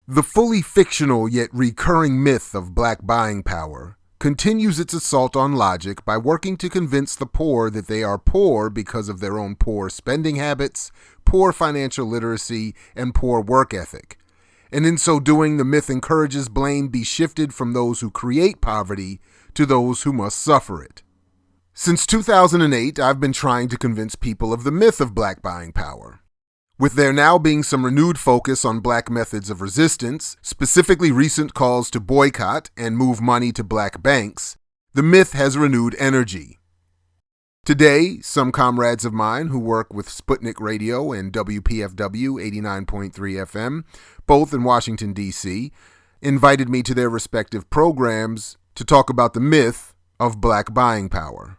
The fully fictional yet recurring myth of black buying power continues its assault on logic by working to convince the poor that they are poor because of their own poor spending habits, poor financial literacy, and poor work ethic. And in so doing, the myth encourages blame be shifted from those who create poverty to those who must suffer it. Since 2008, I've been trying to convince people of the myth of black buying power. With there now being some renewed focus on black methods of resistance, specifically recent calls to boycott and move money to black banks, the myth has renewed energy. Today, some comrades of mine who work with Sputnik Radio and WPFW 89.3 FM, both in Washington, D.C., invited me to their respective programs to talk about the myth of black buying power.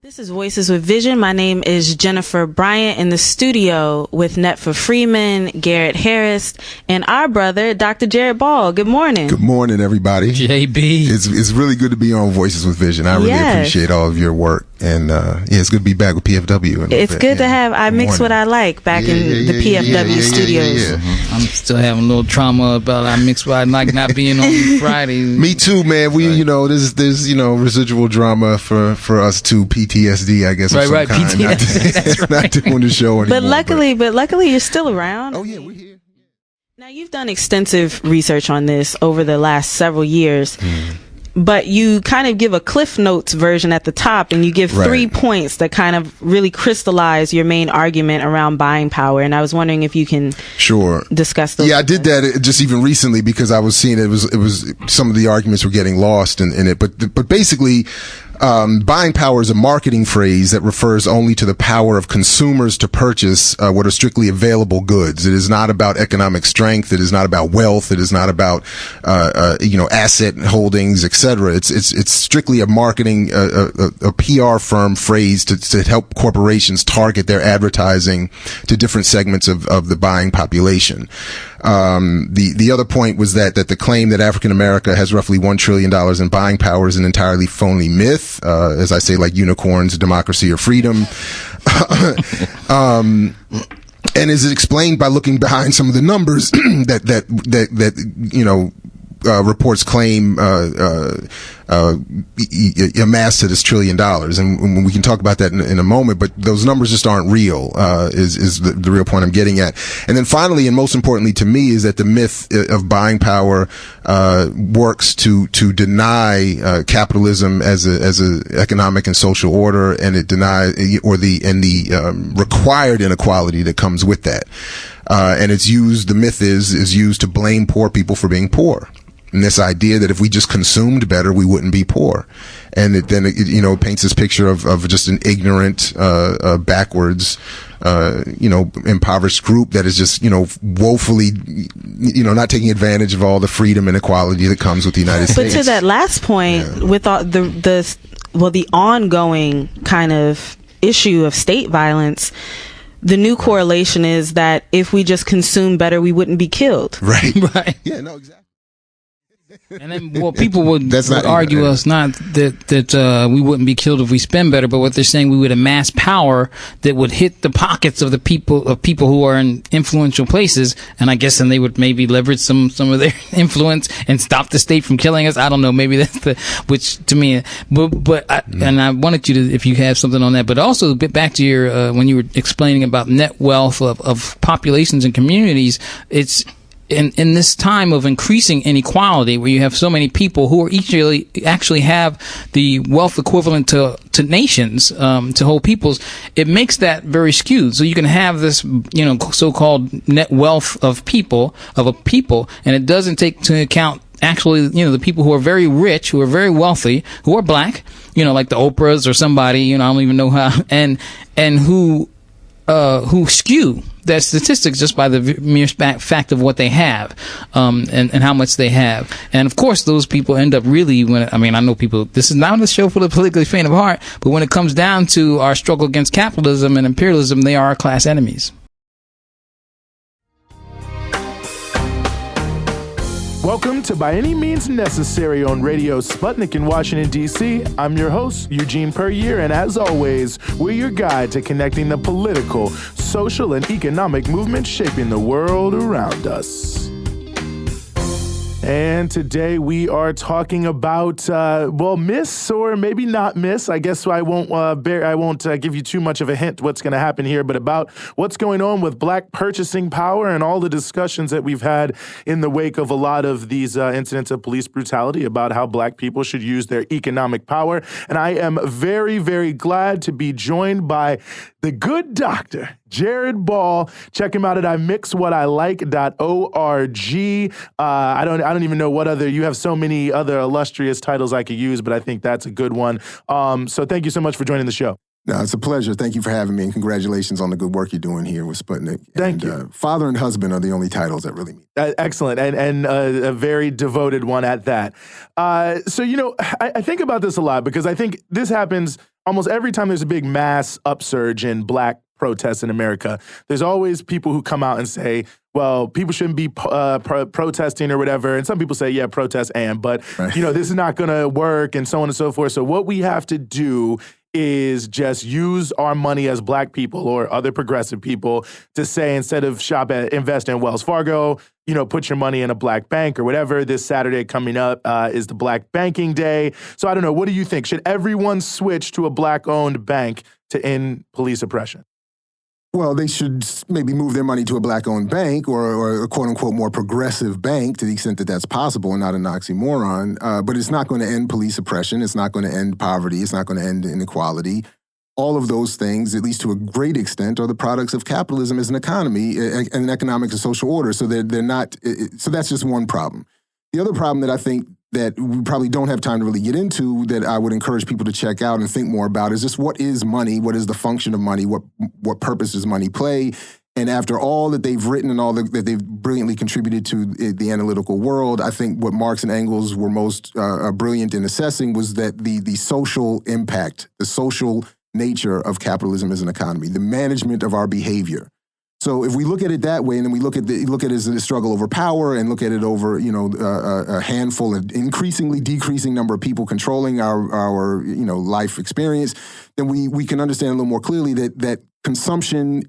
This is Voices with Vision. My name is Jennifer Bryant, in the studio with Netfa Freeman, Garrett Harris, and our brother, Dr. Jared Ball. Good morning. Good morning, everybody. JB. It's really good to be on Voices with Vision. I really appreciate all of your work. And it's good to be back with PFW. It's good to have I Mix What I Like back in the PFW studios. I'm still having a little trauma about I Mix What I Like not being on Friday. Me too, man. We, there's residual drama for us too. PTSD, I guess. Right. Kind. PTSD. Not doing the show anymore. But luckily, you're still around. Oh yeah, we're here. Now, you've done extensive research on this over the last several years. But you kind of give a Cliff Notes version at the top, and you give 3 points that kind of really crystallize your main argument around buying power. And I was wondering if you can discuss those. Yeah, I did that just even recently because I was seeing it was some of the arguments were getting lost in it. But basically, buying power is a marketing phrase that refers only to the power of consumers to purchase what are strictly available goods. It is not about economic strength. It is not about wealth. It is not about asset holdings, etc. It's strictly a marketing a PR firm phrase to help corporations target their advertising to different segments of the buying population. The other point was that the claim that African America has roughly $1 trillion in buying power is an entirely phony myth. As I say, like unicorns, democracy, or freedom. And is explained by looking behind some of the numbers that reports claim amassed to this $1 trillion, and we can talk about that in a moment. But those numbers just aren't real. Is the real point I'm getting at. And then finally, and most importantly to me, is that the myth of buying power works to deny capitalism as a economic and social order, and it denies the required inequality that comes with that. And the myth is used to blame poor people for being poor. And this idea that if we just consumed better, we wouldn't be poor. And it paints this picture of just an ignorant, backwards, impoverished group that is just, woefully, not taking advantage of all the freedom and equality that comes with the United States. But to that last point, with all the ongoing kind of issue of state violence, the new correlation is that if we just consume better, we wouldn't be killed. Right. Yeah, no, exactly. And then, people would argue us not that we wouldn't be killed if we spend better, but what they're saying, we would amass power that would hit the pockets of people who are in influential places, and I guess then they would maybe leverage some of their influence and stop the state from killing us. I don't know. Maybe that's which to me, and I wanted you to, if you have something on that, but also back to your when you were explaining about net wealth of populations and communities, it's. In this time of increasing inequality, where you have so many people who are actually have the wealth equivalent to nations, to whole peoples, it makes that very skewed. So you can have this, so-called net wealth of a people, and it doesn't take into account actually, the people who are very rich, who are very wealthy, who are black, like the Oprahs or somebody, I don't even know how, and who skew that statistics just by the mere fact of what they have, and how much they have. And of course, those people end up really, I know people, this is not a show for the politically faint of heart, but when it comes down to our struggle against capitalism and imperialism, they are our class enemies. Welcome to By Any Means Necessary on Radio Sputnik in Washington, D.C. I'm your host, Eugene Puryear, and as always, we're your guide to connecting the political, social, and economic movements shaping the world around us. And today we are talking about, miss or maybe not miss. I guess I won't give you too much of a hint what's going to happen here, but about what's going on with black purchasing power and all the discussions that we've had in the wake of a lot of these incidents of police brutality about how black people should use their economic power. And I am very, very glad to be joined by the good doctor, Jared Ball. Check him out at imixwhatilike.org. I don't even know what other, you have so many other illustrious titles I could use, but I think that's a good one. So thank you so much for joining the show. No, it's a pleasure. Thank you for having me, and congratulations on the good work you're doing here with Sputnik. Thank you. Father and husband are the only titles that really mean. Excellent, and a very devoted one at that. So, I think about this a lot because I think this happens almost every time there's a big mass upsurge in black protests in America. There's always people who come out and say, well, people shouldn't be protesting or whatever. And some people say, yeah, protest but, right. This is not going to work and so on and so forth. So what we have to do is just use our money as black people or other progressive people to say, instead of invest in Wells Fargo, put your money in a black bank or whatever. This Saturday coming up is the Black Banking Day. So I don't know. What do you think? Should everyone switch to a black-owned bank to end police oppression? Well, they should maybe move their money to a black-owned bank or a quote-unquote more progressive bank to the extent that that's possible and not an oxymoron. But it's not going to end police oppression. It's not going to end poverty. It's not going to end inequality. All of those things, at least to a great extent, are the products of capitalism as an economy and an economic and social order. So they're not. So that's just one problem. The other problem that I think that we probably don't have time to really get into, that I would encourage people to check out and think more about, is just what is money? What is the function of money? What purpose does money play? And after all that they've written and all that they've brilliantly contributed to the analytical world, I think what Marx and Engels were most brilliant in assessing was that the social impact, the social nature of capitalism as an economy, the management of our behavior. So if we look at it that way, and then we look at it as a struggle over power, and look at it over a handful and increasingly decreasing number of people controlling our life experience, then we can understand a little more clearly that consumption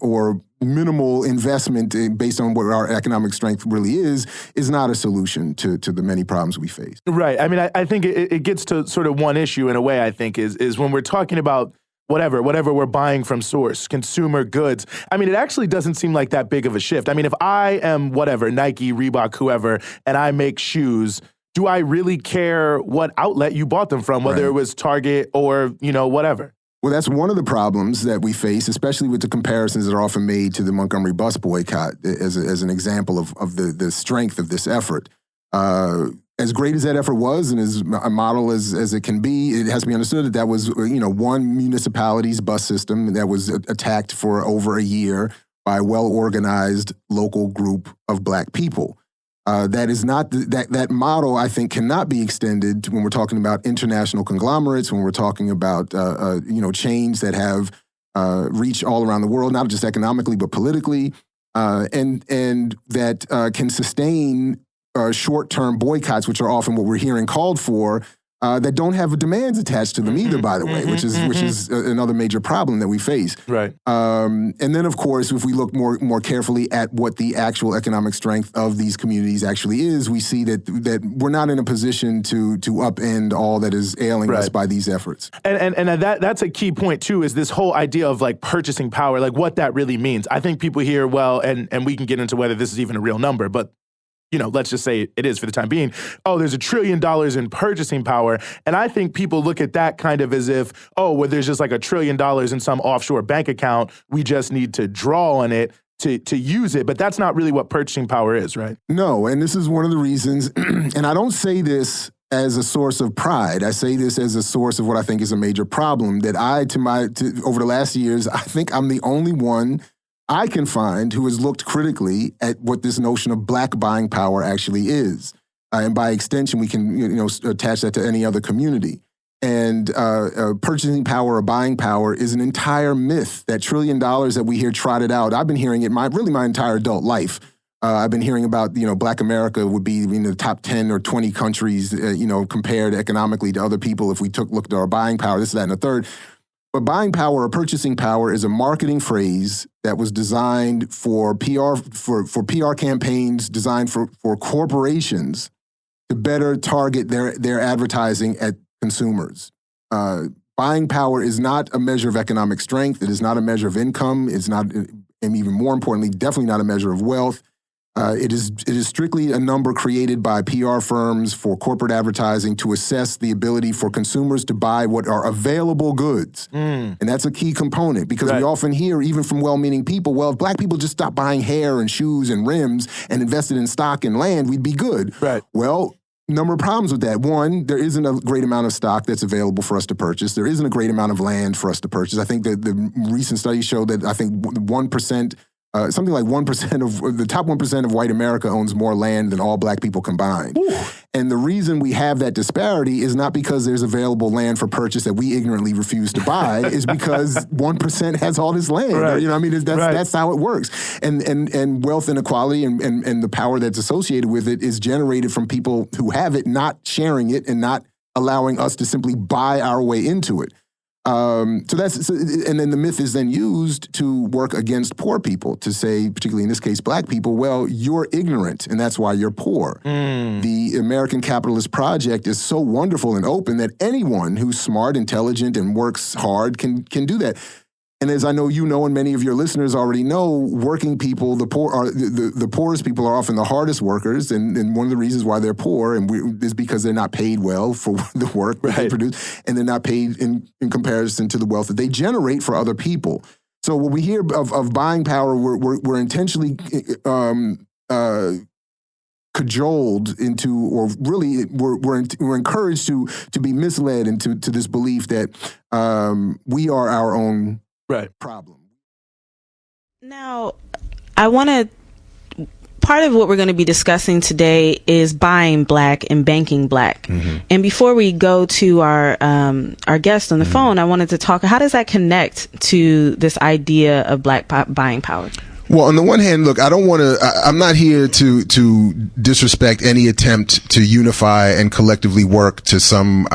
or minimal investment based on what our economic strength really is not a solution to the many problems we face. Right. I mean, I think it gets to sort of one issue in a way. I think is when we're talking about whatever we're buying from source, consumer goods. I mean, it actually doesn't seem like that big of a shift. I mean, if I am Nike, Reebok, whoever, and I make shoes, do I really care what outlet you bought them from, whether it was Target or, whatever? Well, that's one of the problems that we face, especially with the comparisons that are often made to the Montgomery Bus Boycott as an example of the strength of this effort. As great as that effort was, and as a model as it can be, it has to be understood that was, one municipality's bus system that was attacked for over a year by a well-organized local group of black people. That is not that model. I think cannot be extended when we're talking about international conglomerates, when we're talking about chains that have reach all around the world, not just economically but politically, and that can sustain short-term boycotts, which are often what we're hearing called for, that don't have demands attached to them either, by the way, which is another major problem that we face. Right. And then, of course, if we look more carefully at what the actual economic strength of these communities actually is, we see that we're not in a position to upend all that is ailing us by these efforts. And that's a key point too, is this whole idea of like purchasing power, like what that really means. I think people hear, and we can get into whether this is even a real number, but let's just say it is for the time being. Oh, there's $1 trillion in purchasing power. And I think people look at that kind of as if, there's just like $1 trillion in some offshore bank account. We just need to draw on it to use it. But that's not really what purchasing power is, right? No. And this is one of the reasons, and I don't say this as a source of pride. I say this as a source of what I think is a major problem, that over the last years, I think I'm the only one I can find who has looked critically at what this notion of black buying power actually is. And by extension, we can attach that to any other community. And purchasing power or buying power is an entire myth. That $1 trillion that we hear trotted out, I've been hearing it my entire adult life. I've been hearing about, Black America would be in the top 10 or 20 countries, compared economically to other people if we looked at our buying power, this, that, and the third. But buying power or purchasing power is a marketing phrase that was designed for PR, for PR campaigns designed for corporations to better target their advertising at consumers. Buying power is not a measure of economic strength. It is not a measure of income. It's not, and even more importantly, definitely not a measure of wealth. It is strictly a number created by PR firms for corporate advertising to assess the ability for consumers to buy what are available goods. And that's a key component because we often hear, even from well-meaning people, well, if Black people just stopped buying hair and shoes and rims and invested in stock and land, we'd be good. Right. Well, number of problems with that. One, there isn't a great amount of stock that's available for us to purchase. There isn't a great amount of land for us to purchase. I think that the recent studies show that I think 1%, something like 1% of the top 1% of white America owns more land than all Black people combined. Ooh. And the reason we have that disparity is not because there's available land for purchase that we ignorantly refuse to buy, is because 1% has all this land. Right. That's how it works. And wealth inequality and the power that's associated with it is generated from people who have it, not sharing it and not allowing us to simply buy our way into it. And then the myth is then used to work against poor people, to say, particularly in this case, Black people, well, you're ignorant and that's why you're poor. The American capitalist project is so wonderful and open that anyone who's smart, intelligent, and works hard can do that. And as I know and many of your listeners already know, working people, the poorest people are often the hardest workers, and one of the reasons why they're poor is because they're not paid well for the work that they produce, and they're not paid in comparison to the wealth that they generate for other people. So when we hear of buying power, we're intentionally cajoled into, or really we're encouraged to be misled into this belief that we are our own problem. Now, part of what we're going to be discussing today is buying Black and banking Black. Mm-hmm. And before we go to our guest on the phone, I wanted to talk, how does that connect to this idea of Black buying power? Well, on the one hand, look, I'm not here to disrespect any attempt to unify and collectively work to some,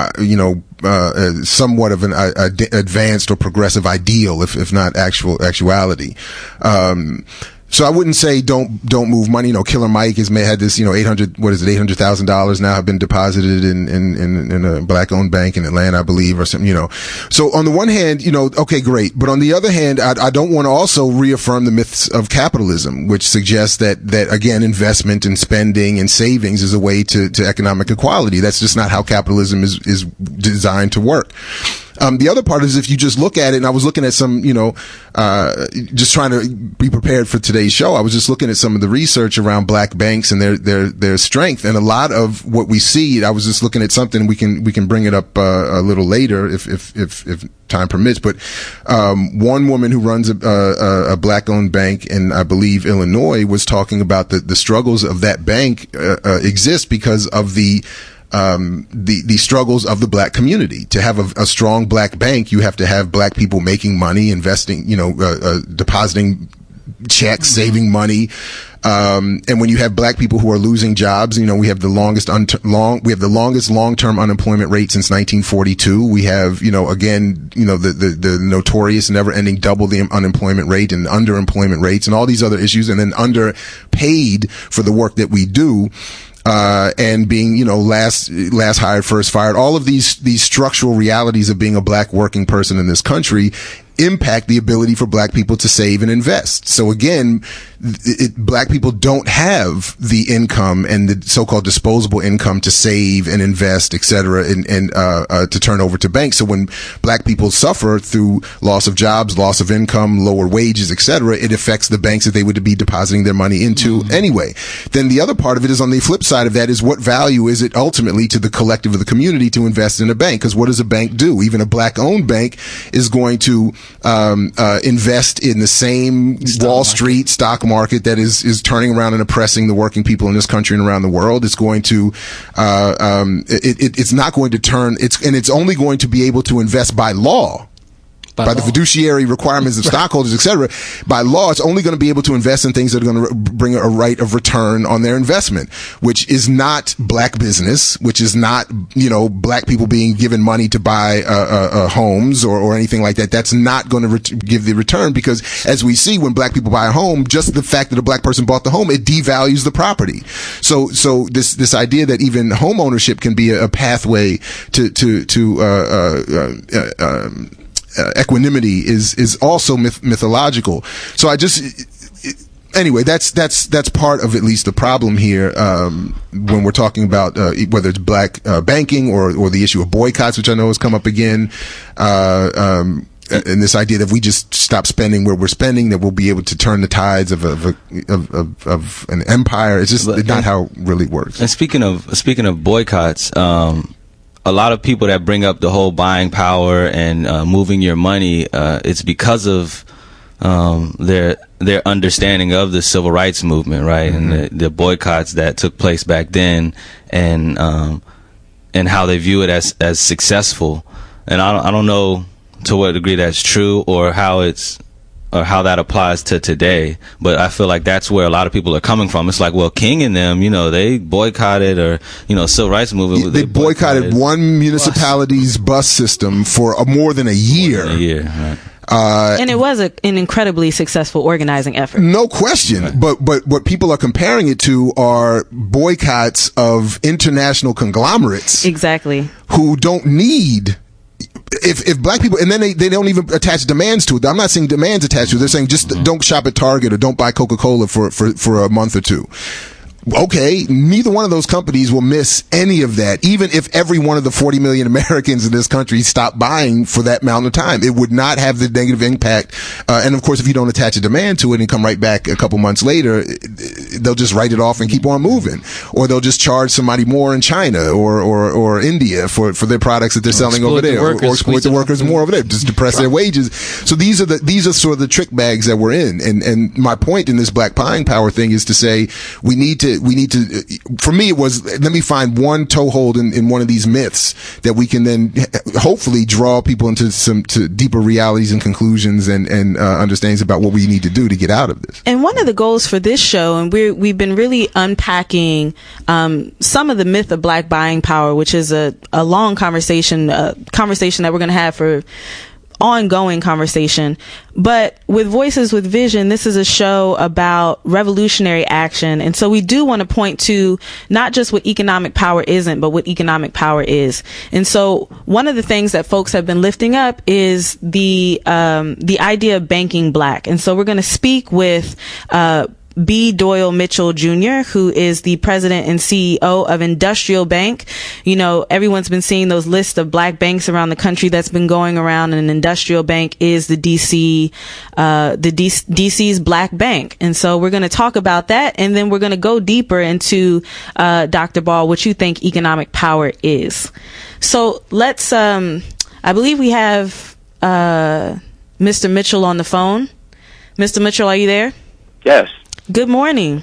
somewhat of an advanced or progressive ideal, if not actuality. So I wouldn't say don't move money. Killer Mike has had this, $800,000 now have been deposited in a Black owned bank in Atlanta, I believe, or something, So on the one hand, okay, great. But on the other hand, I don't want to also reaffirm the myths of capitalism, which suggests that again, investment and spending and savings is a way to economic equality. That's just not how capitalism is designed to work. The other part is, if you just look at it, and I was looking at some, just trying to be prepared for today's show, I was just looking at some of the research around Black banks and their strength, and a lot of what we see, I was just looking at something, we can bring it up a little later if time permits, but one woman who runs a Black-owned bank in, I believe, Illinois, was talking about the struggles of that bank exist because of the struggles of the Black community. To have a strong Black bank, you have to have Black people making money, investing, depositing checks, saving money. And when you have Black people who are losing jobs, we have the longest long-term unemployment rate since 1942. We have, the notorious never-ending double the unemployment rate and underemployment rates and all these other issues, and then underpaid for the work that we do. And being, last hired, first fired, all of these structural realities of being a Black working person in this country impact the ability for Black people to save and invest. So again, Black people don't have the income and the so-called disposable income to save and invest, et cetera, and to turn over to banks. So when Black people suffer through loss of jobs, loss of income, lower wages, et cetera, it affects the banks that they would be depositing their money into anyway. Then the other part of it is, on the flip side of that, is what value is it ultimately to the collective of the community to invest in a bank? Because what does a bank do? Even a Black-owned bank is going to invest in the same Wall Street stock market that is turning around and oppressing the working people in this country and around the world. It's going to it's not going to turn, it's only going to be able to invest by law by the fiduciary requirements of stockholders, et cetera. By law, it's only going to be able to invest in things that are going to bring a rate of return on their investment, which is not black business, which is not, black people being given money to buy homes or anything like that. That's not going to give the return, because as we see, when black people buy a home, just the fact that a black person bought the home, it devalues the property. So this idea that even home ownership can be a pathway to equanimity is also mythological. So anyway, that's part of at least the problem here when we're talking about whether it's black banking or the issue of boycotts, which I know has come up again. And this idea that if we just stop spending where we're spending, that we'll be able to turn the tides of an empire. It's just not how it really works. And speaking of boycotts, a lot of people that bring up the whole buying power and moving your money, it's because of their understanding of the civil rights movement, right? Mm-hmm. And the boycotts that took place back then, and how they view it as successful. And I don't know to what degree that's true or how that applies to today, but I feel like that's where a lot of people are coming from. It's like, well, King and them, they boycotted, or civil rights movement. They boycotted one municipality's bus system for more than a year. Right. And it was an incredibly successful organizing effort. No question. Right. But what people are comparing it to are boycotts of international conglomerates. Exactly. Who don't need. If black people, and then they don't even attach demands to it. I'm not saying demands attached to it. They're saying just don't shop at Target or don't buy Coca-Cola for a month or two. Okay, neither one of those companies will miss any of that. Even if every one of the 40 million Americans in this country stopped buying for that amount of time, it would not have the negative impact. And of course, if you don't attach a demand to it and come right back a couple months later, they'll just write it off and keep on moving. Or they'll just charge somebody more in China or India for their products that they're selling over there, or exploit the workers more over there, just depress their wages. So these are sort of the trick bags that we're in. And my point in this black buying power thing is to say we need to, for me, it was, let me find one toehold in one of these myths that we can then hopefully draw people into to deeper realities and conclusions and understandings about what we need to do to get out of this. And one of the goals for this show, and we've been really unpacking some of the myth of black buying power, which is a long conversation that we're going to have for ongoing conversation. But with Voices with Vision, this is a show about revolutionary action. And so we do want to point to not just what economic power isn't, but what economic power is. And so one of the things that folks have been lifting up is the idea of banking black. And so we're going to speak with B. Doyle Mitchell Jr., who is the president and CEO of Industrial Bank. Everyone's been seeing those lists of black banks around the country that's been going around, and Industrial Bank is the DC's black bank. And so we're going to talk about that, and then we're going to go deeper into, Dr. Ball, what you think economic power is. So let's, I believe we have, Mr. Mitchell on the phone. Mr. Mitchell, are you there? Yes. Good morning.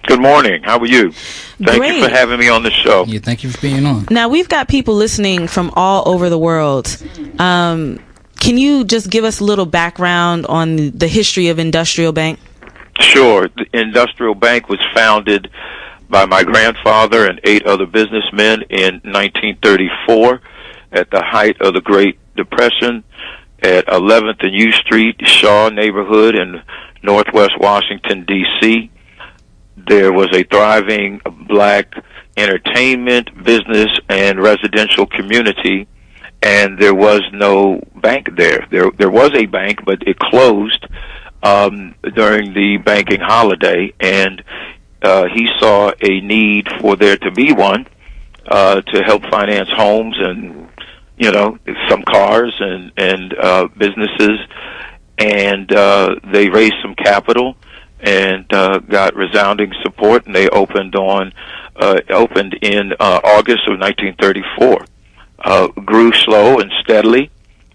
Good morning. How are you? Thank Great. you for having me on the show. Yeah, thank you for being on. Now, we've got people listening from all over the world. Can you just give us a little background on the history of Industrial Bank? Sure. The Industrial Bank was founded by my grandfather and 8 other businessmen in 1934 at the height of the Great Depression at 11th and U Street, Shaw neighborhood in Northwest Washington, D.C. There was a thriving black entertainment, business, and residential community, and there was no bank there. There was a bank, but it closed during the banking holiday, and he saw a need for there to be one to help finance homes and, some cars and businesses. And they raised some capital and got resounding support, and they opened in August of 1934. Grew slow and steadily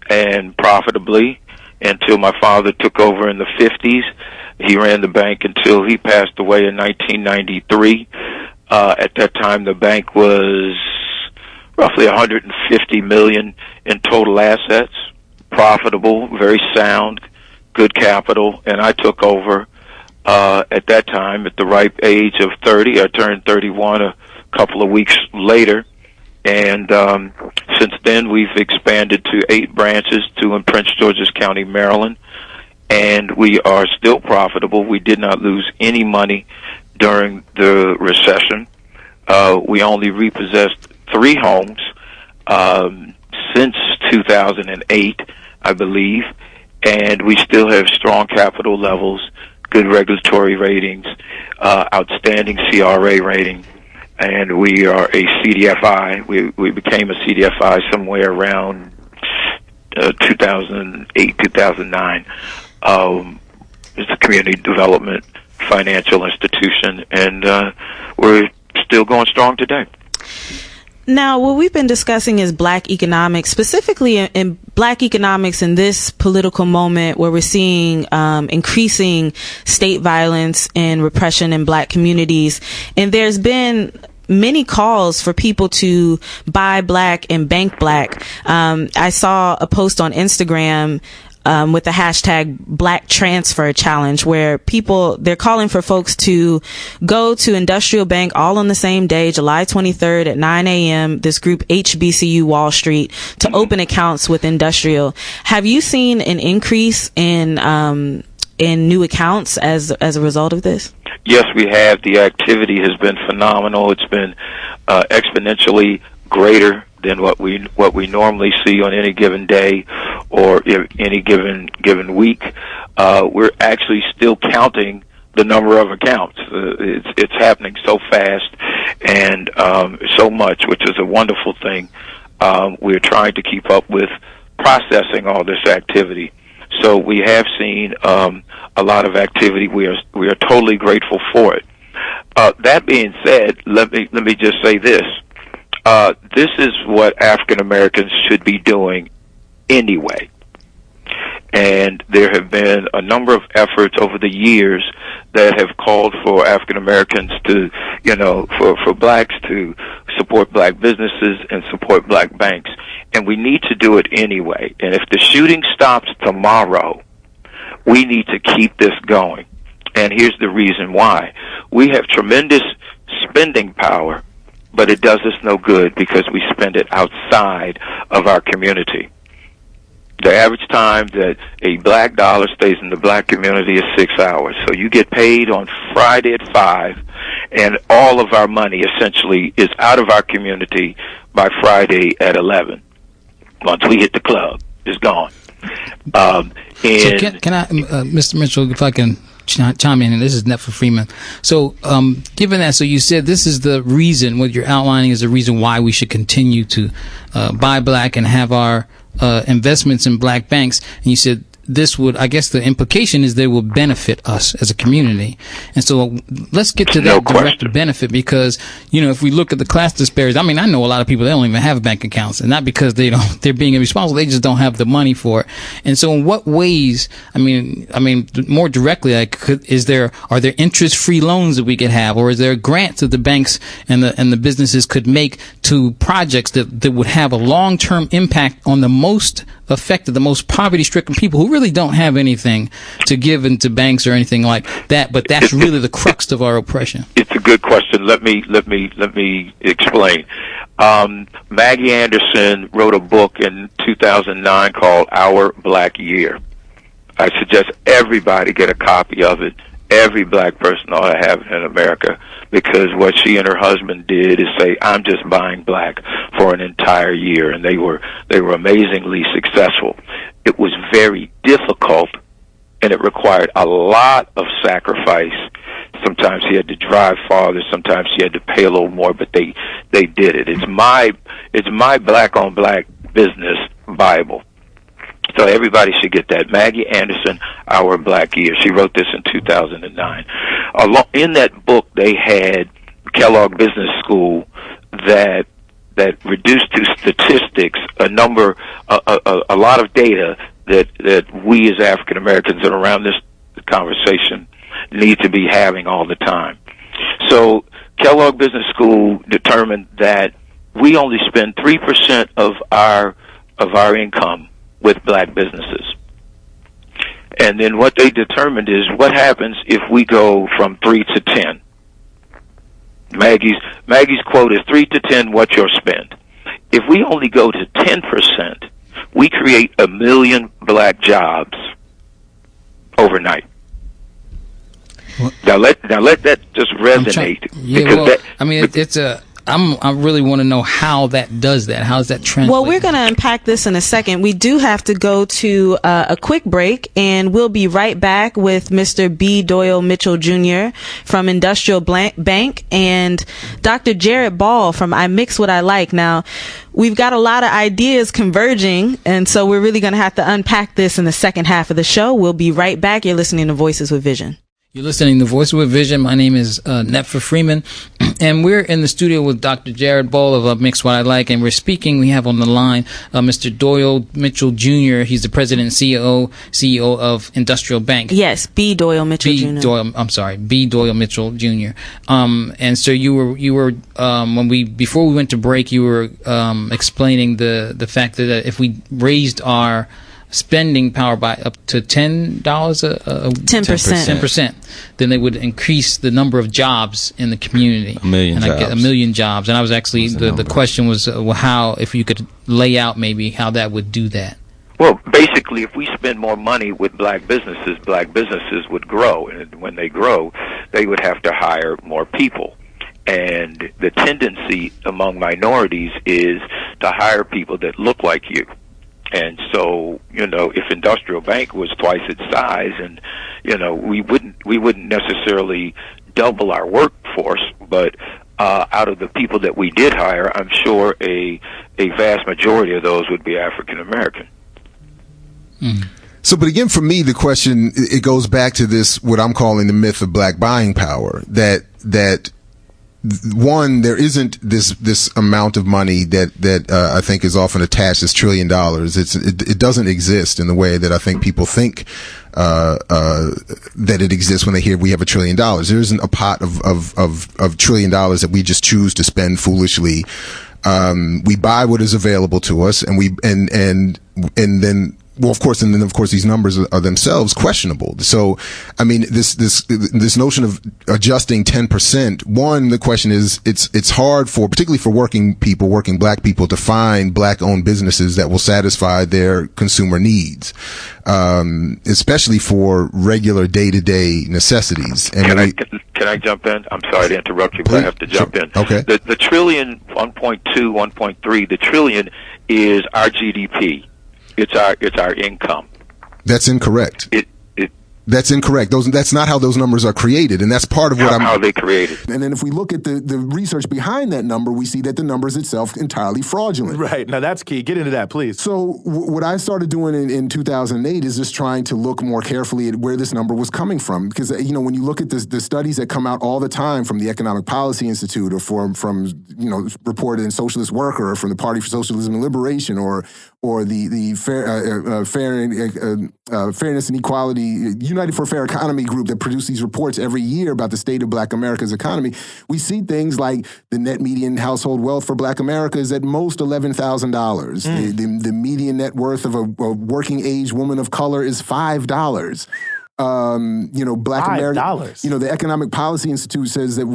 and profitably until my father took over in the 50s. He ran the bank until he passed away in 1993. At that time, the bank was roughly $150 million in total assets, profitable, very sound, good capital, and I took over at that time at the ripe age of 30. I turned 31 a couple of weeks later, and since then we've expanded to 8 branches, 2 in Prince George's County, Maryland, and we are still profitable. We did not lose any money during the recession. We only repossessed 3 homes since 2008, I believe, and we still have strong capital levels, good regulatory ratings, outstanding CRA rating, and we are a CDFI. We became a CDFI somewhere around 2008, 2009. It's a community development financial institution, and we're still going strong today. Now, what we've been discussing is black economics, specifically in black economics in this political moment where we're seeing increasing state violence and repression in black communities. And there's been many calls for people to buy black and bank black. I saw a post on Instagram with the hashtag Black Transfer Challenge, where they're calling for folks to go to Industrial Bank all on the same day, July 23rd at 9 a.m., this group HBCU Wall Street, to open accounts with Industrial. Have you seen an increase in new accounts as a result of this? Yes, we have. The activity has been phenomenal. It's been exponentially greater than what we normally see on any given day or any given week. We're actually still counting the number of accounts. It's happening so fast and so much, which is a wonderful thing. We're trying to keep up with processing all this activity. So we have seen a lot of activity. We are totally grateful for it. That being said, let me just say this. This is what African Americans should be doing anyway. And there have been a number of efforts over the years that have called for African Americans to, for blacks to support black businesses and support black banks. And we need to do it anyway. And if the shooting stops tomorrow, we need to keep this going. And here's the reason why. We have tremendous spending power, but it does us no good because we spend it outside of our community. The average time that a black dollar stays in the black community is 6 hours. So you get paid on Friday at 5, and all of our money essentially is out of our community by Friday at 11. Once we hit the club, it's gone. So can I, Mr. Mitchell, if I can chime in, and this is Netfa Freeman. So, given that, so you said this is the reason, what you're outlining is the reason why we should continue to buy black and have our investments in black banks. And you said this would, I guess the implication is they will benefit us as a community. And so let's get to that direct benefit, because, if we look at the class disparities, I know a lot of people, they don't even have bank accounts, and not because they're being irresponsible, they just don't have the money for it. And so in what ways, more directly, are there interest-free loans that we could have, or is there grants that the banks and the businesses could make to projects that would have a long-term impact on the most affected, the most poverty-stricken people who really don't have anything to give into banks or anything like that, but that's really the crux of our oppression? It's a good question. Let me explain. Maggie Anderson wrote a book in 2009 called Our Black Year. I suggest everybody get a copy of it. Every black person ought to have it in America, because what she and her husband did is say, I'm just buying black for an entire year, and they were amazingly successful. It was very difficult, and it required a lot of sacrifice. Sometimes he had to drive farther, sometimes he had to pay a little more, but they did it. It's my black on black business Bible. So everybody should get that. Maggie Anderson, Our Black Year. She wrote this in 2009. In that book, they had Kellogg Business School that reduced to statistics a lot of data that we as African Americans that are around this conversation need to be having all the time. So Kellogg Business School determined that we only spend 3% of our income with black businesses. And then what they determined is what happens if we go from 3 to 10. Maggie's quote is 3 to 10, what's your spend? If we only go to 10%, we create 1 million black jobs overnight. Now let that just resonate. I really want to know how that does that. How does that translate? Well, we're going to unpack this in a second. We do have to go to a quick break, and we'll be right back with Mr. B. Doyle Mitchell Jr. from Industrial Bank and Dr. Jared Ball from imixwhatilike. Now, we've got a lot of ideas converging, and so we're really going to have to unpack this in the second half of the show. We'll be right back. You're listening to Voices with Vision. You're listening to Voices with Vision. My name is Netfa Freeman, and we're in the studio with Dr. Jared Ball of imixwhatilike, and we're speaking. We have on the line Mr. Doyle Mitchell Jr. He's the president and CEO of Industrial Bank. Yes, B. Doyle Mitchell Jr. B. Doyle Mitchell Jr. And so you were before we went to break, you were explaining the fact that if we raised our spending power by up to $10 10%, then they would increase the number of jobs in the community. 1 million jobs. 1 million jobs. And I was actually, the question was how, if you could lay out maybe how that would do that. Well, basically, if we spend more money with black businesses would grow. And when they grow, they would have to hire more people. And the tendency among minorities is to hire people that look like you. And so, if Industrial Bank was twice its size, and we wouldn't necessarily double our workforce, but out of the people that we did hire, I'm sure a vast majority of those would be African American. Mm. So, but again, for me, the question, it goes back to this, what I'm calling the myth of black buying power, that one, there isn't this amount of money that I think is often attached as $1 trillion. It doesn't exist in the way that I think people think that it exists when they hear we have $1 trillion. There isn't a pot of $1 trillion that we just choose to spend foolishly. We buy what is available to us, and then. Well, of course, and then of course these numbers are themselves questionable. So, I mean, this notion of adjusting 10%. One, the question is, it's hard particularly for working black people, to find black-owned businesses that will satisfy their consumer needs, especially for regular day-to-day necessities. And can I jump in? I'm sorry to interrupt you, but I have to jump in. Okay. The trillion, 1.2, 1.3. The trillion is our GDP. It's our income. That's incorrect. That's incorrect. That's not how those numbers are created, and that's part of what how they created. And then if we look at the research behind that number, we see that the number is itself entirely fraudulent. Right. Now that's key. Get into that, please. So what I started doing in 2008 is just trying to look more carefully at where this number was coming from, because when you look at the studies that come out all the time from the Economic Policy Institute, or from reported in Socialist Worker, or from the Party for Socialism and Liberation, or the Fairness and Equality, United for a Fair Economy group that produce these reports every year about the state of black America's economy, we see things like the net median household wealth for black America is at most $11,000. The median net worth of a working age woman of color is $5. Black America, the Economic Policy Institute says that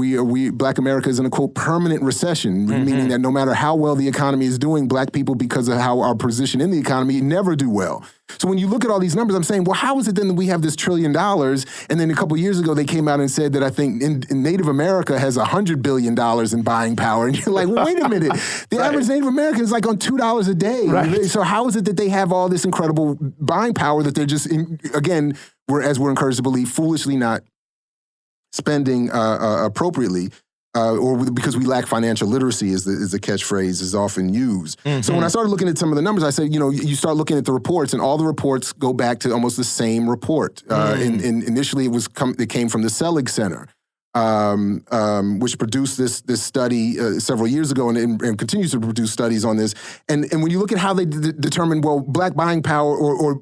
black America is in a, quote, permanent recession, meaning that no matter how well the economy is doing, black people, because of how our position in the economy, never do well. So when you look at all these numbers, I'm saying, well, how is it then that we have this $1 trillion? And then a couple of years ago, they came out and said that I think in Native America has $100 billion in buying power. And you're like, well, wait a minute. The average Native American is like on $2 a day. Right. So how is it that they have all this incredible buying power that they're just, again, as we're encouraged to believe, foolishly not spending appropriately, or because we lack financial literacy is the catchphrase is often used. Mm-hmm. So when I started looking at some of the numbers, I said, you start looking at the reports, and all the reports go back to almost the same report. Initially, it came from the Selig Center, which produced this study several years ago, and continues to produce studies on this. And when you look at how they determined, black buying power or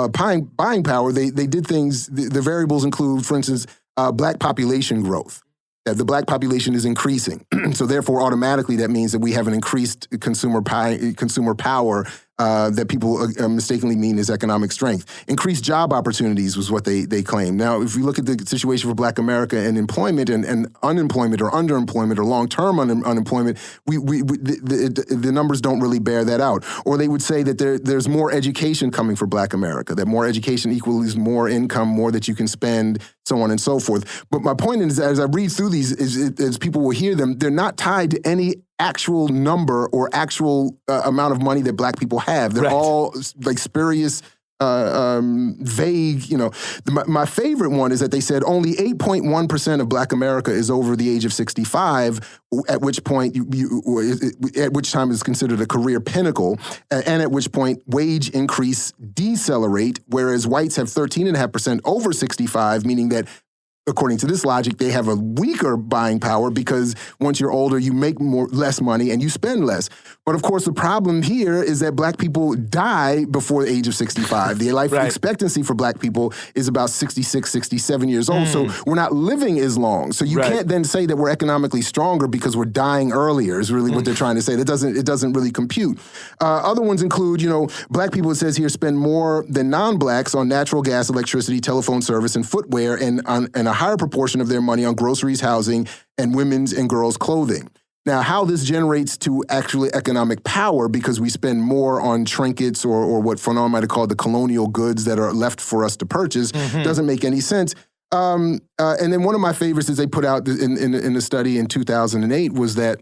buying power, they did things. The variables include, for instance, black population growth. That the black population is increasing, so therefore automatically that means that we have an increased consumer power that people mistakenly mean is economic strength. Increased job opportunities was what they claim. Now, if you look at the situation for Black America and employment and unemployment or underemployment or long-term unemployment, the numbers don't really bear that out. Or they would say that there's more education coming for Black America, that more education equals more income, more that you can spend, so on and so forth. But my point is, as I read through these, as people will hear them, they're not tied to any actual number or actual amount of money that Black people have. They're all like spurious, vague, My favorite one is that they said only 8.1% of Black America is over the age of 65, at which point at which time is considered a career pinnacle, and at which point wage increase decelerate, whereas whites have 13.5% over 65, meaning that according to this logic, they have a weaker buying power because once you're older, you make less money and you spend less. But of course, the problem here is that Black people die before the age of 65. The life expectancy for Black people is about 66, 67 years old. So we're not living as long. So you can't then say that we're economically stronger because we're dying earlier is really what they're trying to say. It doesn't really compute. Other ones include, Black people, it says here, spend more than non-Blacks on natural gas, electricity, telephone service, and footwear, and a higher proportion of their money on groceries, housing, and women's and girls' clothing. Now, how this generates to actually economic power, because we spend more on trinkets or what Fanon might have called the colonial goods that are left for us to purchase, doesn't make any sense. And then one of my favorites is they put out in the study in 2008 was that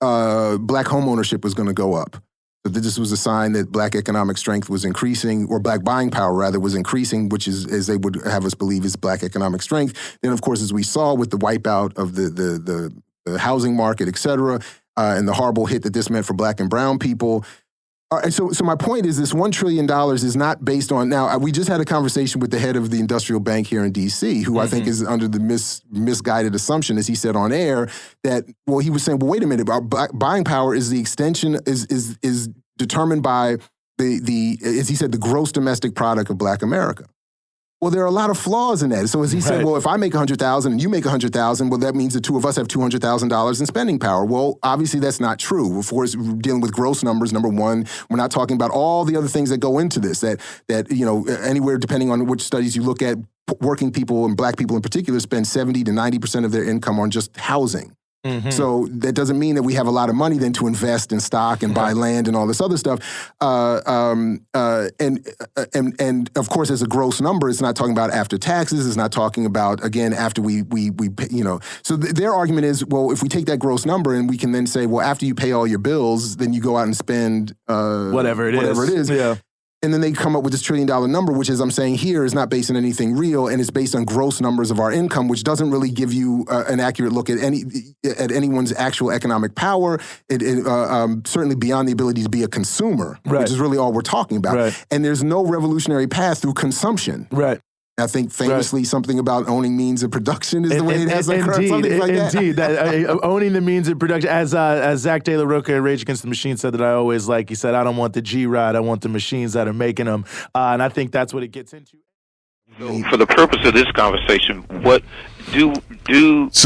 Black home ownership was going to go up. That this was a sign that Black economic strength was increasing, or Black buying power, rather, was increasing, which is, as they would have us believe, is Black economic strength. Then, of course, as we saw with the wipeout of the housing market, et cetera, and the horrible hit that this meant for Black and brown people. And so my point is this $1 trillion is not based on, now, we just had a conversation with the head of the industrial bank here in D.C., who I think is under the misguided assumption, as he said on air, that, well, he was saying, well, wait a minute, our buying power is the extension, is determined by the, as he said, the gross domestic product of Black America. Well, there are a lot of flaws in that. So as he said, well, if I make $100,000 and you make $100,000, well, that means the two of us have $200,000 in spending power. Well, obviously that's not true. Of course, we're dealing with gross numbers. Number one, we're not talking about all the other things that go into this. That anywhere, depending on which studies you look at, working people and Black people in particular spend 70 to 90% of their income on just housing. So that doesn't mean that we have a lot of money then to invest in stock and buy land and all this other stuff. And of course, as a gross number, it's not talking about after taxes. It's not talking about, again, after we So their argument is, well, if we take that gross number and we can then say, well, after you pay all your bills, then you go out and spend whatever it is. Yeah. And then they come up with this $1 trillion number, which, as I'm saying here, is not based on anything real, and it's based on gross numbers of our income, which doesn't really give you an accurate look at anyone's actual economic power. Certainly beyond the ability to be a consumer, which is really all we're talking about. And there's no revolutionary path through consumption. I think famously something about owning means of production is the way it has occurred. Something like that. Indeed. Owning the means of production. As Zach De La Rocha at Rage Against the Machine said that I always like, he said, I don't want the G-Ride, I want the machines that are making them. And I think that's what it gets into. So for the purpose of this conversation, what do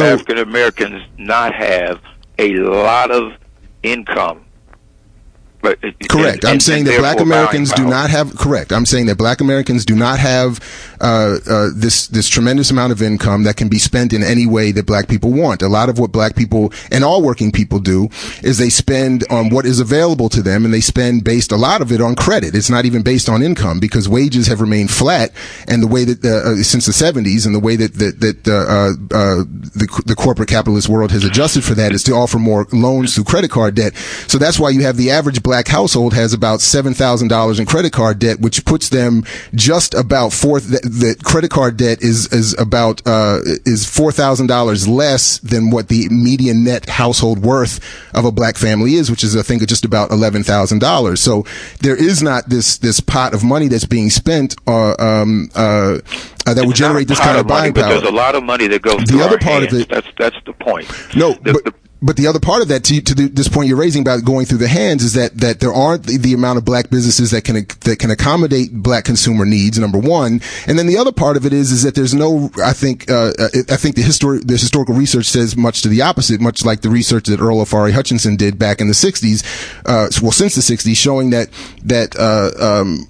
African Americans not have a lot of income? Correct. I'm saying that Black Americans do not have. Correct. I'm saying that Black Americans do not have this tremendous amount of income that can be spent in any way that Black people want. A lot of what Black people and all working people do is they spend on what is available to them, and they spend based a lot of it on credit. It's not even based on income, because wages have remained flat, and the way that since the 70s, and the way that the corporate capitalist world has adjusted for that is to offer more loans through credit card debt. So that's why you have the average Black household has about $7,000 in credit card debt, which puts them just about the credit card debt is $4,000 less than what the median net household worth of a Black family is, which is, I think, just about $11,000. So there is not this pot of money that's being spent that would generate this kind of buying power. But there's a lot of money that goes to the other our part hands. of it. That's the point. No, But the other part of that, this point you're raising about going through the hands, is that there aren't the amount of black businesses that can accommodate black consumer needs. Number one, and then the other part of it is that there's no. I think the historical research says much to the opposite. Much like the research that Earl Ofari Hutchinson did back in the '60s, since the '60s, showing that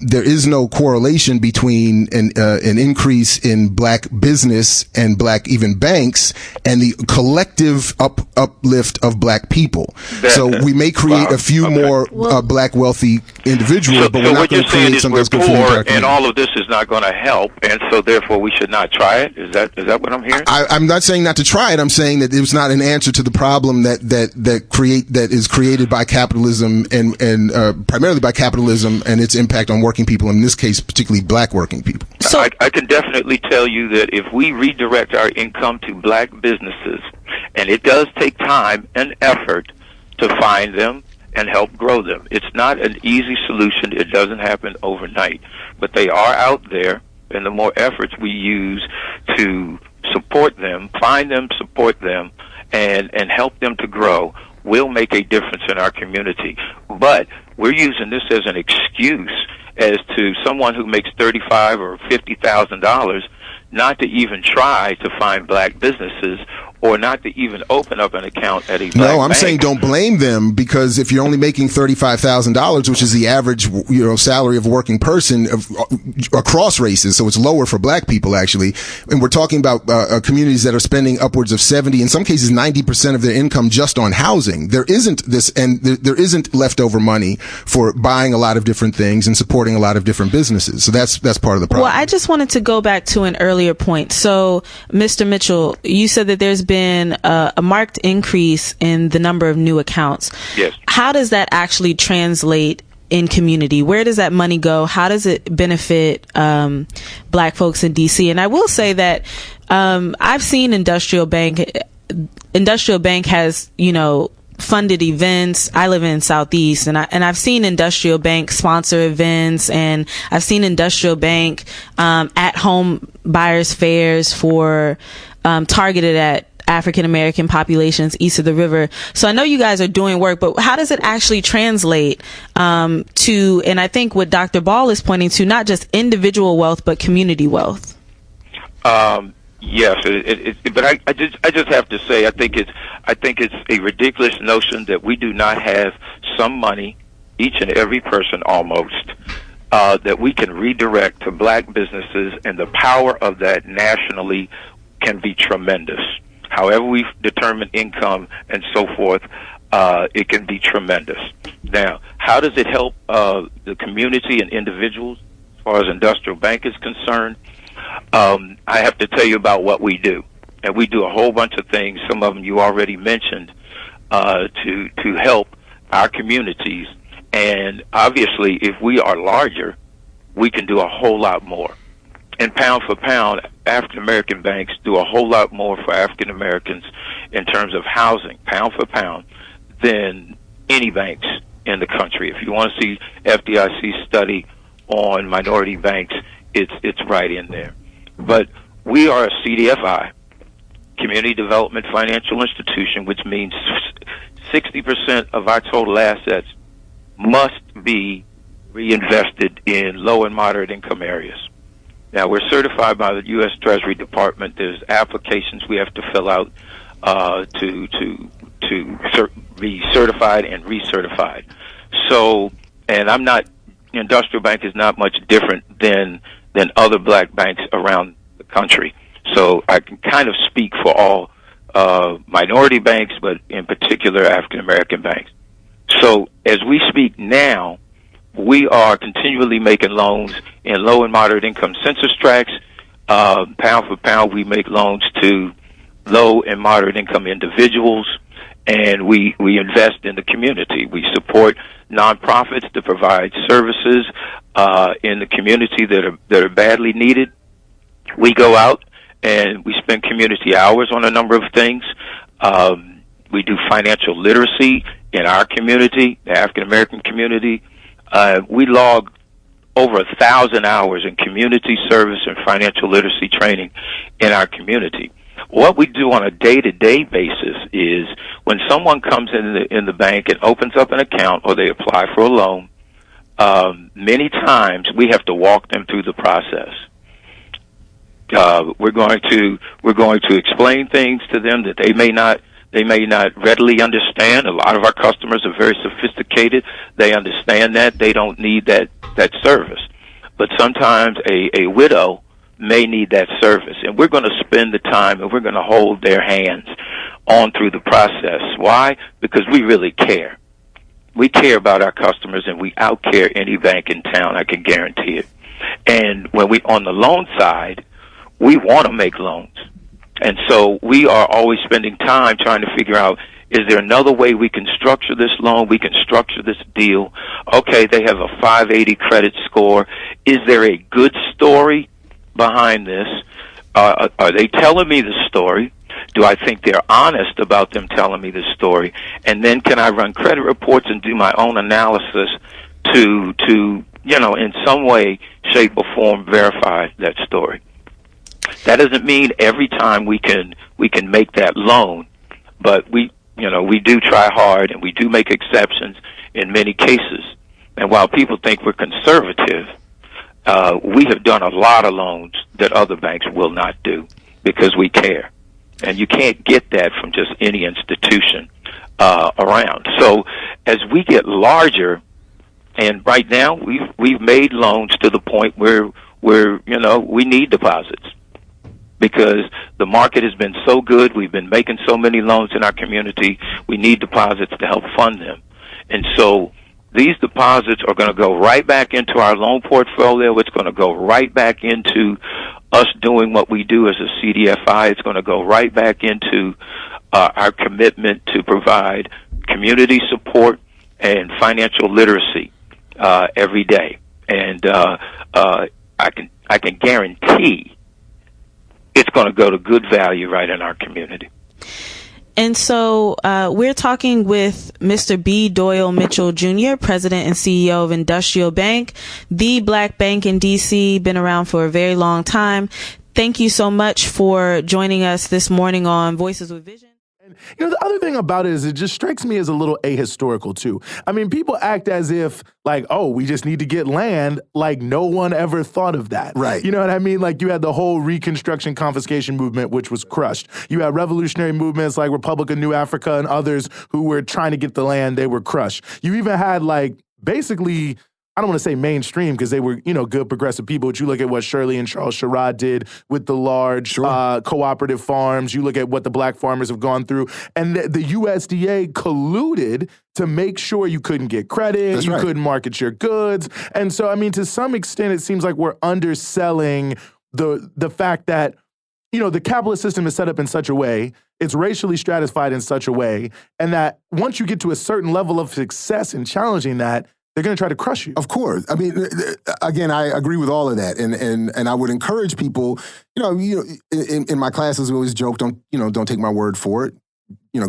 there is no correlation between an increase in black business and black even banks and the collective uplift of black people. So we may create a few more black wealthy individuals, but we're not going to create something that's good for the entire community. And all of this is not going to help, and so therefore we should not try it. Is that what I'm hearing? I'm not saying not to try it. I'm saying that it was not an answer to the problem that is created by capitalism and primarily by capitalism and its impact on working people. In this case, particularly black working people. So I can definitely tell you that if we redirect our income to black businesses, and it does take time and effort to find them and help grow them. It's not an easy solution. It doesn't happen overnight. But they are out there, and the more efforts we use to support them, find them, support them, and help them to grow will make a difference in our community. But we're using this as an excuse as to someone who makes $35,000 or $50,000 not to even try to find black businesses or not to even open up an account at a black bank. No, I'm saying don't blame them, because if you're only making $35,000, which is the average, salary of a working person across races, so it's lower for black people actually, and we're talking about communities that are spending upwards of 70, in some cases 90% of their income just on housing. There isn't this, and there isn't leftover money for buying a lot of different things and supporting a lot of different businesses. So that's part of the problem. Well, I just wanted to go back to an earlier point. So, Mr. Mitchell, you said that there's been a marked increase in the number of new accounts. Yes. How does that actually translate in community? Where does that money go? How does it benefit black folks in DC? And I will say that I've seen Industrial Bank has, funded events. I live in Southeast, and I've seen Industrial Bank sponsor events, and I've seen Industrial Bank at home buyers fairs for targeted at African American populations east of the river. So I know you guys are doing work, but how does it actually translate to, and I think what Dr. Ball is pointing to, not just individual wealth, but community wealth? Yes, but I just have to say, I think it's a ridiculous notion that we do not have some money, each and every person almost, that we can redirect to black businesses, and the power of that nationally can be tremendous. However we determine income and so forth, it can be tremendous. Now, how does it help the community and individuals as far as Industrial Bank is concerned? I have to tell you about what we do. And we do a whole bunch of things, some of them you already mentioned, to help our communities. And obviously, if we are larger, we can do a whole lot more. And pound for pound, African American banks do a whole lot more for African Americans in terms of housing, pound for pound, than any banks in the country. If you want to see FDIC's study on minority banks, it's right in there. But we are a Cdfi, Community Development Financial Institution, which means 60% of our total assets must be reinvested in low and moderate income areas. Now, we're certified by the U.S. Treasury Department. There's applications we have to fill out to be certified and recertified. So, and Industrial Bank is not much different than other black banks around the country. So I can kind of speak for all minority banks, but in particular African American banks. So as we speak now, we are continually making loans in low and moderate income census tracts. Pound for pound, we make loans to low and moderate income individuals, and we invest in the community. We support nonprofits to provide services in the community that are badly needed. We go out and we spend community hours on a number of things. We do financial literacy in our community, the African American community. We log over 1,000 hours in community service and financial literacy training in our community. What we do on a day-to-day basis is when someone comes in the bank and opens up an account or they apply for a loan, many times we have to walk them through the process. We're going to explain things to them that they may not readily understand. A lot of our customers are very sophisticated. They understand that. They don't need that service. But sometimes a widow may need that service, and we're going to spend the time and we're going to hold their hands on through the process. Why? Because we really care. We care about our customers, and we outcare any bank in town, I can guarantee it. And when we on the loan side, we want to make loans. And so we are always spending time trying to figure out, is there another way we can structure this loan? We can structure this deal. Okay, they have a 580 credit score. Is there a good story behind this? Are they telling me the story? Do I think they're honest about them telling me the story? And then can I run credit reports and do my own analysis to in some way, shape, or form verify that story? That doesn't mean every time we can make that loan, but we do try hard and we do make exceptions in many cases. And while people think we're conservative, we have done a lot of loans that other banks will not do because we care. And you can't get that from just any institution around. So as we get larger, and right now we've made loans to the point where we need deposits because the market has been so good. We've been making so many loans in our community. We need deposits to help fund them. And so these deposits are going to go right back into our loan portfolio. It's going to go right back into us doing what we do as a Cdfi. It's going to go right back into our commitment to provide community support and financial literacy every day. And I can guarantee it's going to go to good value right in our community. And so we're talking with Mr. B. Doyle Mitchell Jr., President and CEO of Industrial Bank, the black bank in D.C., been around for a very long time. Thank you so much for joining us this morning on Voices with Vision. The other thing about it is it just strikes me as a little ahistorical, too. I mean, people act as if, like, oh, we just need to get land, like no one ever thought of that. Right. You know what I mean? Like, you had the whole Reconstruction confiscation movement, which was crushed. You had revolutionary movements like Republic of New Africa and others who were trying to get the land. They were crushed. You even had, like, basically, I don't want to say mainstream because they were, good progressive people. But you look at what Shirley and Charles Sherrod did with the large cooperative farms. You look at what the black farmers have gone through. And the USDA colluded to make sure you couldn't get credit, you couldn't market your goods. And so, I mean, to some extent, it seems like we're underselling the fact that, the capitalist system is set up in such a way, it's racially stratified in such a way, and that once you get to a certain level of success in challenging that, they're going to try to crush you. Of course. I mean, again, I agree with all of that, and I would encourage people. In my classes, we always joke, don't take my word for it.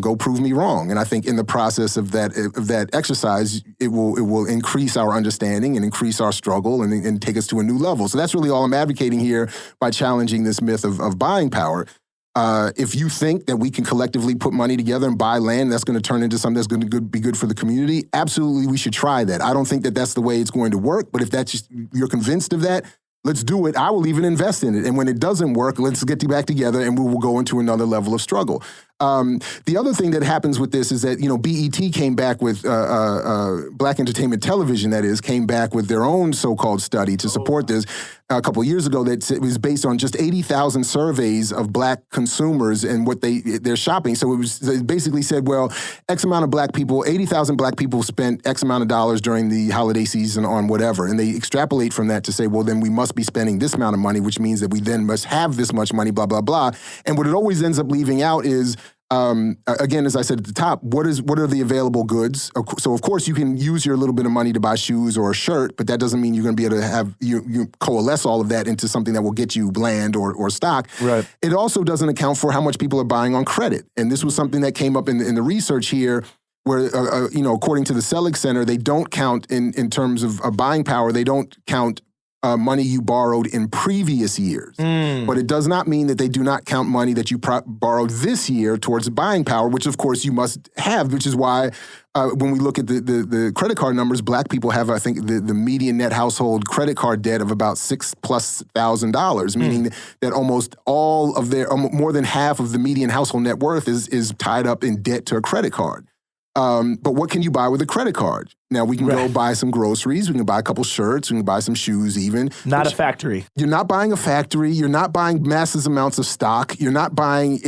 Go prove me wrong. And I think in the process of that exercise, it will increase our understanding and increase our struggle and take us to a new level. So that's really all I'm advocating here by challenging this myth of buying power. If you think that we can collectively put money together and buy land that's going to turn into something that's going to be good for the community, absolutely we should try that. I don't think that that's the way it's going to work, but if you're convinced of that, let's do it. I will even invest in it. And when it doesn't work, let's get back together and we will go into another level of struggle. The other thing that happens with this is that, BET came back with, Black Entertainment Television, that is, came back with their own so-called study to support this a couple of years ago that was based on just 80,000 surveys of black consumers and what they're shopping. So it basically said, well, X amount of black people, 80,000 black people spent X amount of dollars during the holiday season on whatever. And they extrapolate from that to say, well, then we must be spending this amount of money, which means that we then must have this much money, blah, blah, blah. And what it always ends up leaving out is, again, as I said at the top, what are the available goods? So, of course, you can use your little bit of money to buy shoes or a shirt, but that doesn't mean you're going to be able to have you coalesce all of that into something that will get you land or stock. Right. It also doesn't account for how much people are buying on credit. And this was something that came up in the research here where, according to the Selig Center, they don't count in terms of buying power, they don't count money you borrowed in previous years. But it does not mean that they do not count money that you borrowed this year towards buying power, which of course you must have, which is why when we look at the credit card numbers, black people have, I think, the median net household credit card debt of about $6,000+, meaning that almost all of their, more than half of the median household net worth is tied up in debt to a credit card. But what can you buy with a credit card? Now, we can go buy some groceries. We can buy a couple shirts. We can buy some shoes even. Not a factory. You're not buying a factory. You're not buying massive amounts of stock. You're not buying,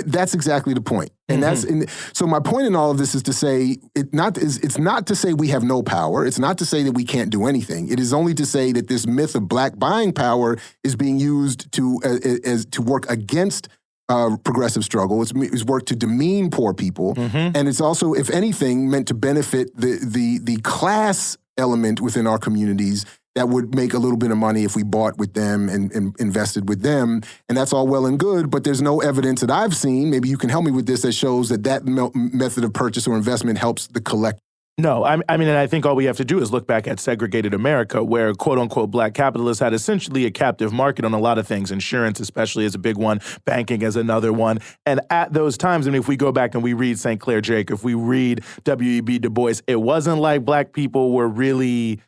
that's exactly the point. And so my point in all of this is to say, it's not to say we have no power. It's not to say that we can't do anything. It is only to say that this myth of black buying power is being used to work against progressive struggle. It's worked to demean poor people, and it's also, if anything, meant to benefit the class element within our communities that would make a little bit of money if we bought with them and invested with them. And that's all well and good, but there's no evidence that I've seen, maybe you can help me with this, that shows that method of purchase or investment helps the collective. No, I mean, and I think all we have to do is look back at segregated America, where quote-unquote black capitalists had essentially a captive market on a lot of things. Insurance especially is a big one, banking is another one. And at those times, I mean, if we go back and we read St. Clair Drake, if we read W.E.B. Du Bois, it wasn't like black people were really,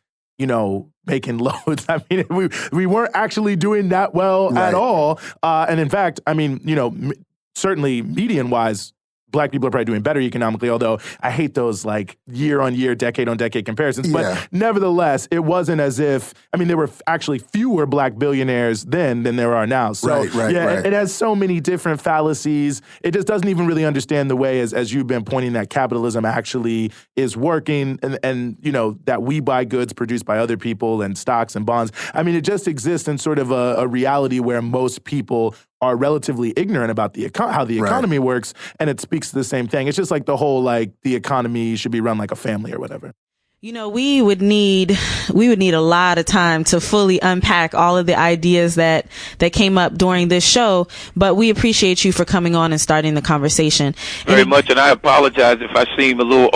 making loads. I mean, we weren't actually doing that well at all. And in fact, I mean, certainly median-wise, black people are probably doing better economically, although I hate those like year-on-year, decade-on-decade comparisons. But nevertheless, it wasn't as if, there were actually fewer black billionaires then than there are now. So it has so many different fallacies. It just doesn't even really understand the way, as you've been pointing, that capitalism actually is working and that we buy goods produced by other people and stocks and bonds. I mean, it just exists in sort of a reality where most people are relatively ignorant about how the economy works, and it speaks to the same thing. It's just like the whole, the economy should be run like a family or whatever. We would need a lot of time to fully unpack all of the ideas that came up during this show, but we appreciate you for coming on and starting the conversation. Very much, and I apologize if I seem a little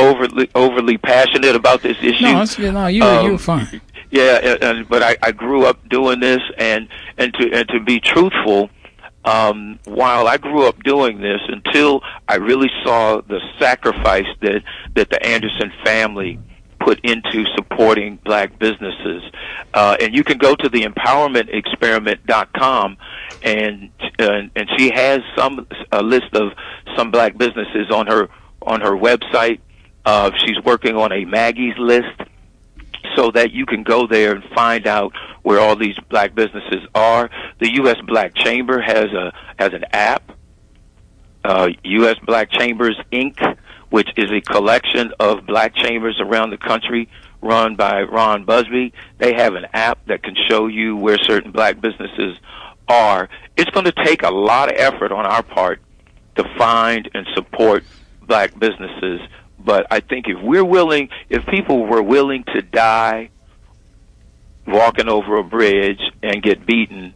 overly passionate about this issue. No, you're fine. Yeah, but I grew up doing this, and to be truthful, while I grew up doing this, until I really saw the sacrifice that the Anderson family put into supporting black businesses. And you can go to the empowermentexperiment.com and she has a list of some black businesses on her website. She's working on a Maggie's list, so that you can go there and find out where all these black businesses are. The U.S. Black Chamber has an app, U.S. Black Chambers Inc., which is a collection of black chambers around the country run by Ron Busby. They have an app that can show you where certain black businesses are. It's going to take a lot of effort on our part to find and support black businesses. But I think if people were willing to die walking over a bridge and get beaten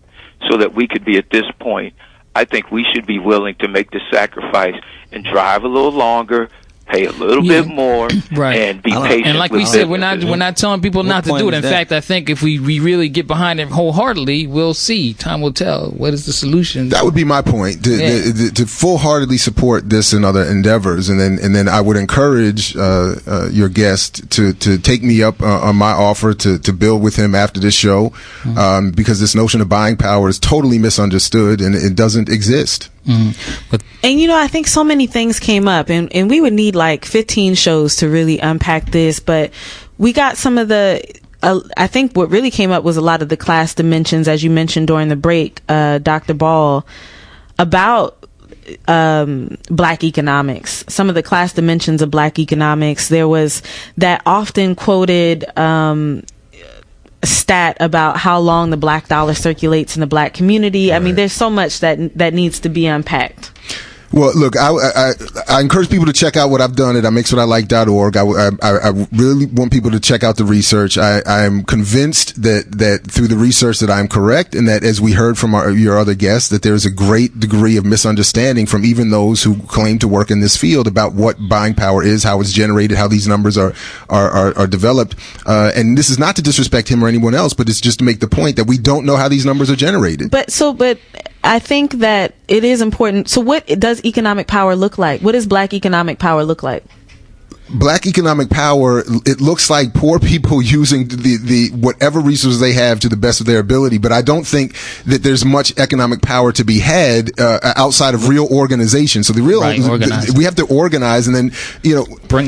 so that we could be at this point, I think we should be willing to make the sacrifice and drive a little longer, pay a little bit more, and be patient. And like we said, we're not telling people not to do it. In fact, I think if we really get behind it wholeheartedly, we'll see. Time will tell. What is the solution? That would be my point. To full-heartedly support this and other endeavors, and then I would encourage your guest to take me up on my offer to build with him after this show, because this notion of buying power is totally misunderstood and it doesn't exist. And I think so many things came up, and we would need like 15 shows to really unpack this, but we got some of the I think what really came up was a lot of the class dimensions, as you mentioned during the break, Dr. Ball, about black economics, some of the class dimensions of black economics. There was that often quoted stat about how long the black dollar circulates in the black community. I mean, there's so much that needs to be unpacked. Well, look, I encourage people to check out what I've done at imixwhatilike.org. I really want people to check out the research. I am convinced that through the research that I'm correct, and that, as we heard from your other guests, that there's a great degree of misunderstanding from even those who claim to work in this field about what buying power is, how it's generated, how these numbers are developed. And this is not to disrespect him or anyone else, but it's just to make the point that we don't know how these numbers are generated. But I think that it is important. So what does economic power look like? What does black economic power look like? Black economic power, it looks like poor people using the whatever resources they have to the best of their ability. But I don't think that there's much economic power to be had outside of real organization. So we have to organize, and then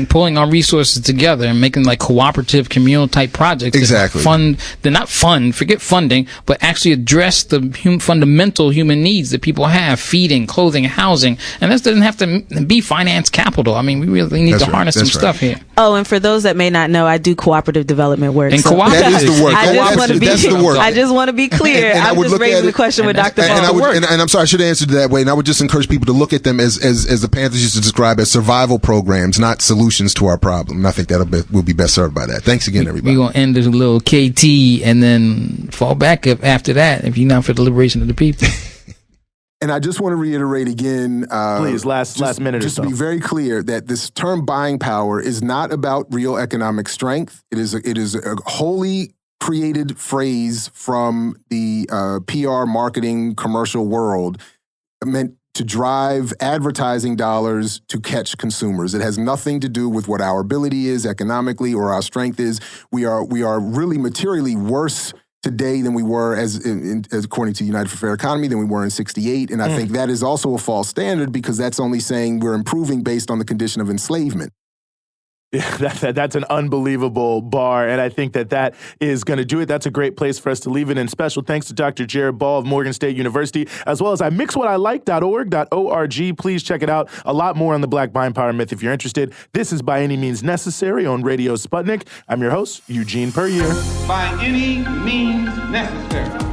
pulling our resources together and making like cooperative, communal type projects. Exactly. Forget funding, but actually address the fundamental human needs that people have: feeding, clothing, housing. And this doesn't have to be finance capital. I mean, we really need to harness some stuff here. Oh, and for those that may not know, I do cooperative development work. And that is the work. I just want to be clear. I'm just raising the question with Dr. Paul. And I'm sorry, I should have answered that way. And I would just encourage people to look at them as the Panthers used to describe as survival programs, not solutions to our problem. And I think will be best served by that. Thanks again, everybody. We're going to end with a little KT and then fall back up after that if you're not for the liberation of the people. And I just want to reiterate again, please, last minute just or so. to be very clear that this term buying power is not about real economic strength. It is a wholly created phrase from the PR, marketing, commercial world meant to drive advertising dollars to catch consumers. It has nothing to do with what our ability is economically or our strength is. We are really materially worse today than we were, as according to United for Fair Economy, than we were in '68. And I think that is also a false standard, because that's only saying we're improving based on the condition of enslavement. Yeah, that's an unbelievable bar, and I think that is going to do it. That's a great place for us to leave it. And special thanks to Dr. Jared Ball of Morgan State University, as well as imixwhatilike.org. Please check it out. A lot more on the Black Buying Power myth if you're interested. This is By Any Means Necessary on Radio Sputnik. I'm your host, Eugene Puryear. By any means necessary.